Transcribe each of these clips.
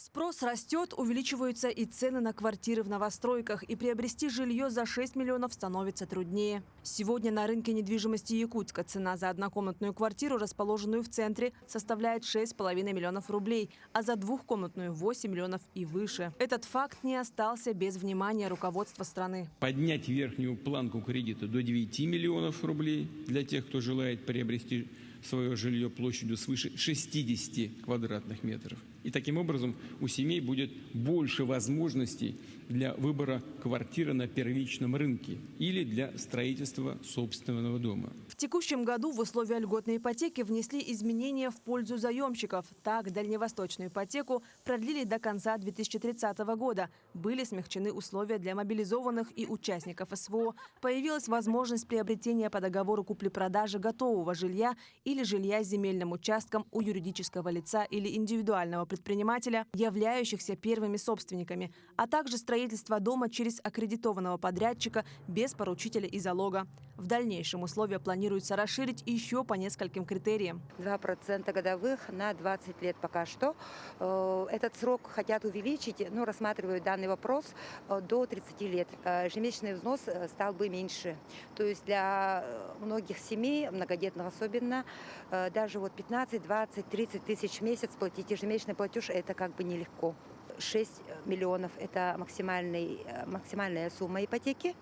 Спрос растет, увеличиваются и цены на квартиры в новостройках, и приобрести жилье за 6 миллионов становится труднее. Сегодня на рынке недвижимости Якутска цена за однокомнатную квартиру, расположенную в центре, составляет 6,5 миллионов рублей, а за двухкомнатную – 8 миллионов и выше. Этот факт не остался без внимания руководства страны. Поднять верхнюю планку кредита до 9 миллионов рублей для тех, кто желает приобрести свое жилье площадью свыше 60 квадратных метров. И таким образом у семей будет больше возможностей для выбора квартиры на первичном рынке или для строительства собственного дома. В текущем году в условия льготной ипотеки внесли изменения в пользу заемщиков. Так, дальневосточную ипотеку продлили до конца 2030 года. Были смягчены условия для мобилизованных и участников СВО. Появилась возможность приобретения по договору купли-продажи готового жилья или жилья с земельным участком у юридического лица или индивидуального предпринимателя, являющихся первыми собственниками, а также строительство дома через аккредитованного подрядчика без поручителя и залога. В дальнейшем условия планируется расширить еще по нескольким критериям. 2% годовых на 20 лет пока что. Этот срок хотят увеличить, но рассматривают данный вопрос до 30 лет. Ежемесячный взнос стал бы меньше. То есть для многих семей, многодетных особенно, даже 15, 20, 30 тысяч в месяц платить ежемесячный платеж – это как бы нелегко. 6 миллионов – это максимальная сумма ипотеки.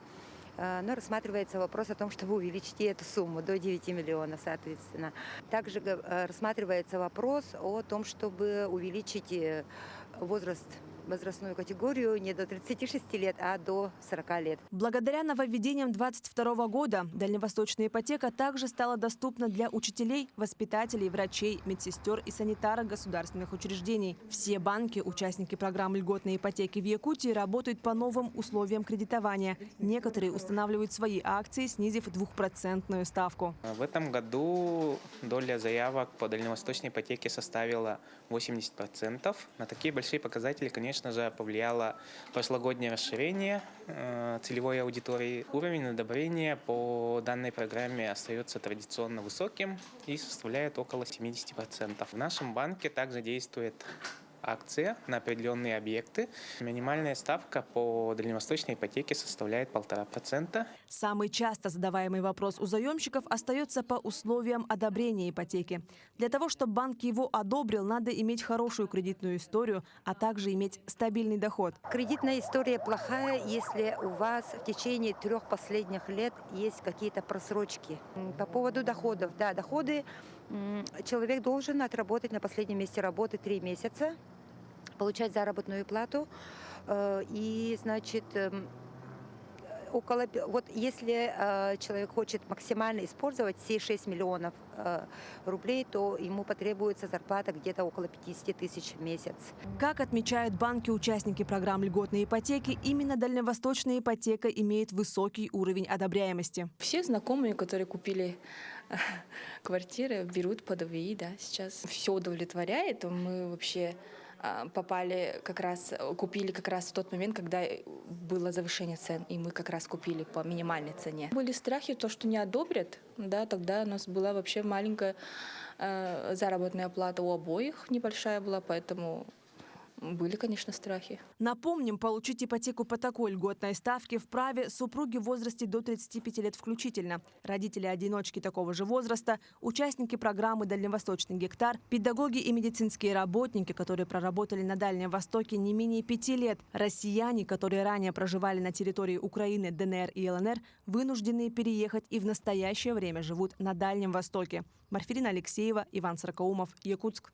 Но рассматривается вопрос о том, чтобы увеличить эту сумму до 9 миллионов, соответственно. Также рассматривается вопрос о том, чтобы увеличить возрастную категорию не до 36 лет, а до 40 лет. Благодаря нововведениям 2022 года дальневосточная ипотека также стала доступна для учителей, воспитателей, врачей, медсестер и санитарок государственных учреждений. Все банки, участники программы льготной ипотеки в Якутии, работают по новым условиям кредитования. Некоторые устанавливают свои акции, снизив 2% ставку. В этом году доля заявок по дальневосточной ипотеке составила 80%. На такие большие показатели, конечно же, повлияло прошлогоднее расширение целевой аудитории. Уровень одобрения по данной программе остается традиционно высоким и составляет около 70%. В нашем банке также действует акция на определенные объекты. Минимальная ставка по дальневосточной ипотеке составляет 1,5%. Самый часто задаваемый вопрос у заемщиков остается по условиям одобрения ипотеки. Для того, чтобы банк его одобрил, надо иметь хорошую кредитную историю, а также иметь стабильный доход. Кредитная история плохая, если у вас в течение 3 последних лет есть какие-то просрочки. По поводу доходов. Да, доходы человек должен отработать на последнем месте работы 3 месяца, получать заработную плату и, значит, если человек хочет максимально использовать все 6 миллионов рублей, то ему потребуется зарплата где-то около 50 тысяч в месяц. Как отмечают банки-участники программ льготной ипотеки, именно дальневосточная ипотека имеет высокий уровень одобряемости. Все знакомые, которые купили квартиры, берут по ДВИ, да, сейчас все удовлетворяет. Мы вообще купили как раз в тот момент, когда было завышение цен, и мы как раз купили по минимальной цене. Были страхи, что не одобрят, да, тогда у нас была вообще маленькая заработная плата у обоих, небольшая была, поэтому были, конечно, страхи. Напомним, получить ипотеку по такой льготной ставке вправе супруги в возрасте до 35 лет включительно, родители-одиночки такого же возраста, участники программы «Дальневосточный гектар», педагоги и медицинские работники, которые проработали на Дальнем Востоке не менее 5 лет, россияне, которые ранее проживали на территории Украины, ДНР и ЛНР, вынужденные переехать и в настоящее время живут на Дальнем Востоке. Марфирина Алексеева, Иван Саркаумов, Якутск.